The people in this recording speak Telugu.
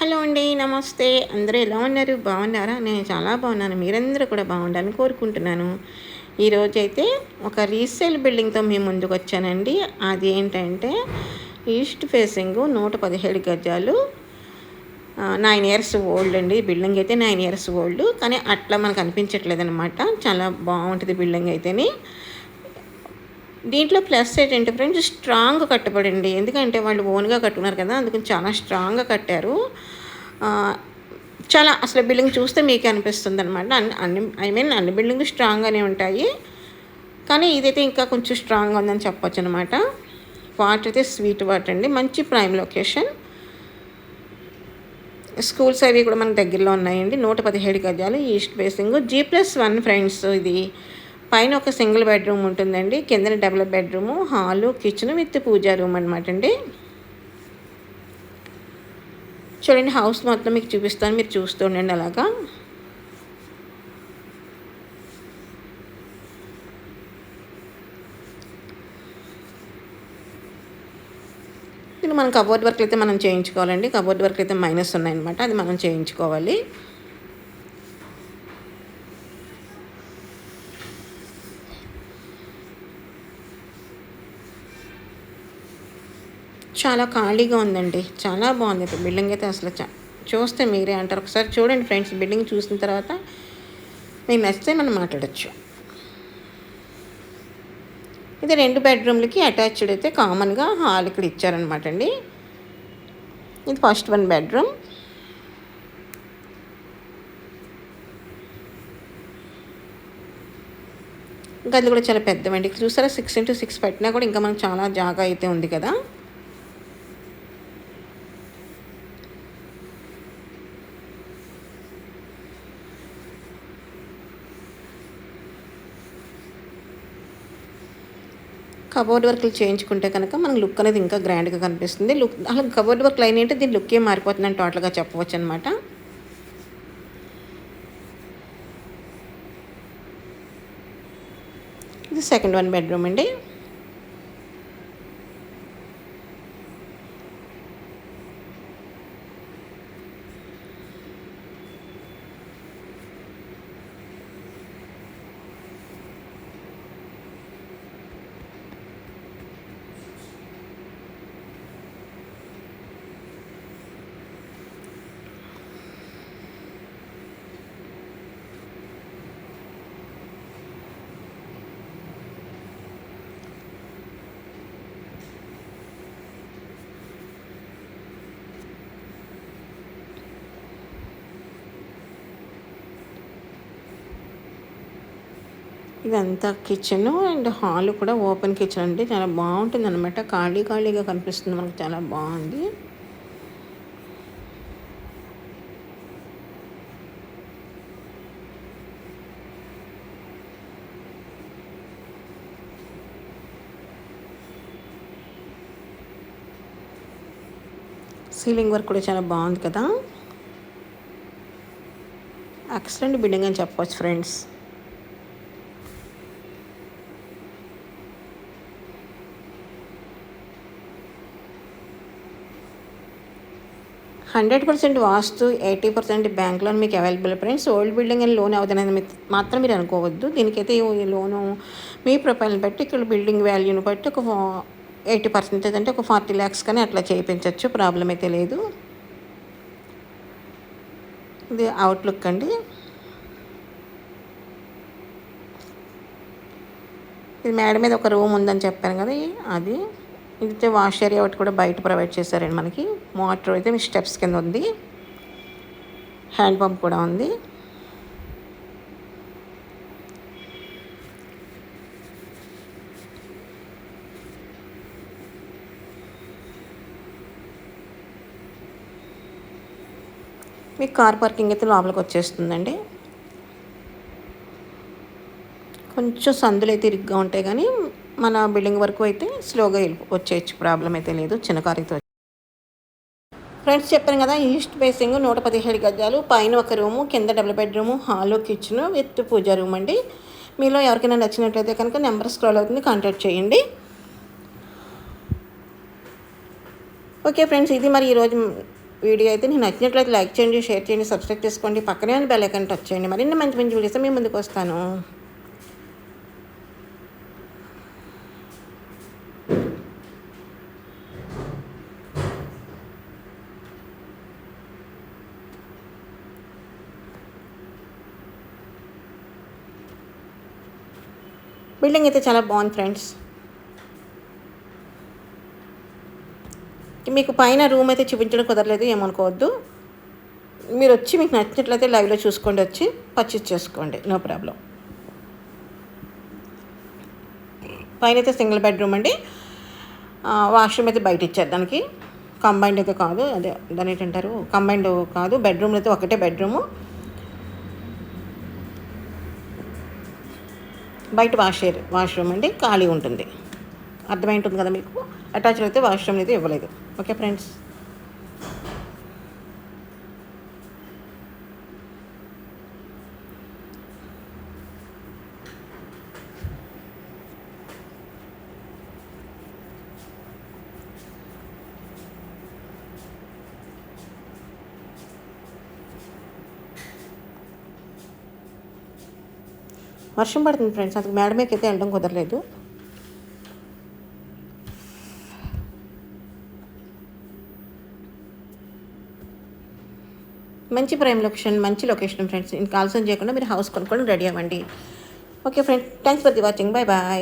హలో అండి. నమస్తే. అందరూ ఎలా ఉన్నారు? బాగున్నారా? నేను చాలా బాగున్నాను. మీరందరూ కూడా బాగుండాలని కోరుకుంటున్నాను. ఈరోజైతే ఒక రీసేల్ బిల్డింగ్‌తో మీ ముందుకొచ్చానండి. అది ఏంటంటే ఈస్ట్ ఫేసింగు 117 గజాలు 9 ఇయర్స్ ఓల్డ్ అండి. బిల్డింగ్ అయితే 9 ఇయర్స్ ఓల్డ్. కానీ అట్లా మనకు అనిపించట్లేదనమాట. చాలా బాగుంటుంది బిల్డింగ్ అయితేని. దీంట్లో ప్లస్ ఏంటంటే ఫ్రెండ్స్ స్ట్రాంగ్ కట్టబడండి. ఎందుకంటే వాళ్ళు ఓన్గా కట్టుకున్నారు కదా, అందుకని చాలా స్ట్రాంగ్గా కట్టారు. చాలా అసలు బిల్డింగ్ చూస్తే మీకే అనిపిస్తుంది అనమాట. అన్ని బిల్డింగ్ స్ట్రాంగ్గానే ఉంటాయి, కానీ ఇదైతే ఇంకా కొంచెం స్ట్రాంగ్గా ఉందని చెప్పొచ్చు అనమాట. వాటర్ అయితే స్వీట్ వాటర్ అండి. మంచి ప్రైమ్ లొకేషన్. స్కూల్స్ అవి కూడా మనకు దగ్గరలో ఉన్నాయండి. 117 గజాలు ఈస్ట్ ఫేసింగ్ G+1 ఫ్రెండ్స్. ఇది పైన ఒక సింగిల్ బెడ్రూమ్ ఉంటుందండి, కిందన double bedroom, hall, kitchen with puja room అనమాట అండి. చూడండి, హౌస్ మొత్తం మీకు చూపిస్తాను, మీరు చూస్తూ ఉండండి అలాగా. ఇది మనం కబోర్డ్ వర్క్ అయితే మనం చేయించుకోవాలండి. కబోర్డ్ వర్క్ అయితే మైనస్ ఉన్నాయన్నమాట, అది మనం చేయించుకోవాలి. చాలా ఖాళీగా ఉందండి. చాలా బాగుంది బిల్డింగ్ అయితే. అసలు చూస్తే మీరే అంటారు. ఒకసారి చూడండి ఫ్రెండ్స్, బిల్డింగ్ చూసిన తర్వాత మీకు నచ్చితే మనం మాట్లాడచ్చు. ఇది 2 బెడ్రూమ్లకి అటాచ్డ్ అయితే కామన్గా హాల్ ఇక్కడ ఇచ్చారనమాట అండి. ఇది ఫస్ట్ 1 బెడ్రూమ్. ఇంకా అది కూడా చాలా పెద్దవండి. చూసారా, 6x6 పెట్టినా కూడా ఇంకా మనకు చాలా జాగా అయితే ఉంది కదా. కబోర్డ్ వర్క్లు చేయించుకుంటే కనుక మనకు లుక్ అనేది ఇంకా గ్రాండ్గా కనిపిస్తుంది. అసలు కబోర్డ్ వర్క్ లైన్ ఏంటి, దీని లుక్ ఏం మారిపోతుందని టోటల్గా చెప్పవచ్చు అనమాట. ఇది సెకండ్ 1 బెడ్రూమ్ అండి. ఇదంతా కిచెన్ అండ్ హాల్ కూడా ఓపెన్ కిచెన్ అండి. చాలా బాగుంటుంది అనమాట. ఖాళీగా కనిపిస్తుంది మనకు, చాలా బాగుంది. సీలింగ్ వర్క్ కూడా చాలా బాగుంది కదా. ఎక్సలెంట్ బిల్డింగ్ అని చెప్పవచ్చు ఫ్రెండ్స్. %100 వాస్తు, 80% బ్యాంక్ లోన్ మీకు అవైలబుల్ ఫ్రెండ్స్. ఓల్డ్ బిల్డింగ్ అని లోన్ అవుతుందని మాత్రం మీరు అనుకోవద్దు. దీనికైతే ఈ లోను మీ ప్రొఫైల్ని బట్టి, ఇక్కడ బిల్డింగ్ వాల్యూని బట్టి ఒక 80% అంటే ఒక 40 lakhs కానీ అట్లా చేయించవచ్చు, ప్రాబ్లం అయితే లేదు. ఇది అవుట్లుక్ అండి. ఇది మేడ మీద ఒక రూమ్ ఉందని చెప్పాను కదా, అది. ఇదైతే వాష్ ఏరియా ఒకటి కూడా బయట ప్రొవైడ్ చేశారండి మనకి. మోటార్ అయితే మీ స్టెప్స్ కింద ఉంది, హ్యాండ్ పంప్ కూడా ఉంది. మీకు కార్ పార్కింగ్ అయితే లోపలికి వచ్చేస్తుందండి. కొంచెం సందులు అయితే ఇరుగ్గా ఉంటాయి, కానీ మన బిల్డింగ్ వరకు అయితే స్లోగా వచ్చేయచ్చు, ప్రాబ్లం అయితే లేదు. చిన్న కార్ అయితే ఫ్రెండ్స్ చెప్పాను కదా, ఈస్ట్ ఫేసింగ్ 117 గజాలు, పైన ఒక రూము, కింద double bedroom, hall, kitchen with puja room అండి. మీలో ఎవరికైనా నచ్చినట్లయితే కనుక నెంబర్ స్క్రోల్ అవుతుంది, కాంటాక్ట్ చేయండి. ఓకే ఫ్రెండ్స్, ఇది మరి ఈరోజు వీడియో అయితే నేను నచ్చినట్లయితే లైక్ చేయండి, షేర్ చేయండి, సబ్స్క్రైబ్ చేసుకోండి, పక్కనే ఉన్న బెల్ ఐకాన్ టచ్ చేయండి. మరిన్ని మంచి మంచి వీడియోస్ మేము ముందుకు వస్తాను. బిల్డింగ్ అయితే చాలా బాగుంది ఫ్రెండ్స్. మీకు పైన రూమ్ అయితే చూపించడం కుదరలేదు, ఏమనుకోవద్దు. మీరు వచ్చి మీకు నచ్చినట్లయితే లైవ్లో చూసుకోండి, వచ్చి పర్చేస్ చేసుకోండి, నో ప్రాబ్లం. పైన అయితే సింగిల్ బెడ్రూమ్ అండి. వాష్రూమ్ అయితే బయట ఇచ్చారు, దానికి కంబైండ్ అయితే కాదు, అదే దాని ఏంటంటారు, కంబైండ్ కాదు. బెడ్రూమ్లో అయితే ఒకటే బెడ్రూము, బయట వాష్రూమ్ అండి, ఖాళీ ఉంటుంది. అర్థమై ఉంటుంది కదా మీకు. అటాచ్డ్ అయితే వాష్రూమ్ అయితే ఇవ్వలేదు. Okay friends. వర్షం పడుతుంది ఫ్రెండ్స్, అందుకు మేడ మీదకి అయితే వెళ్ళడం కుదరలేదు. మంచి ప్రైమ్ లొకేషన్, మంచి లొకేషన్ ఫ్రెండ్స్. ఇంకా ఆలస్యం చేయకుండా మీరు హౌస్ కొనుక్కొని రెడీ అవ్వండి. Okay friends, thanks for the watching. Bye bye.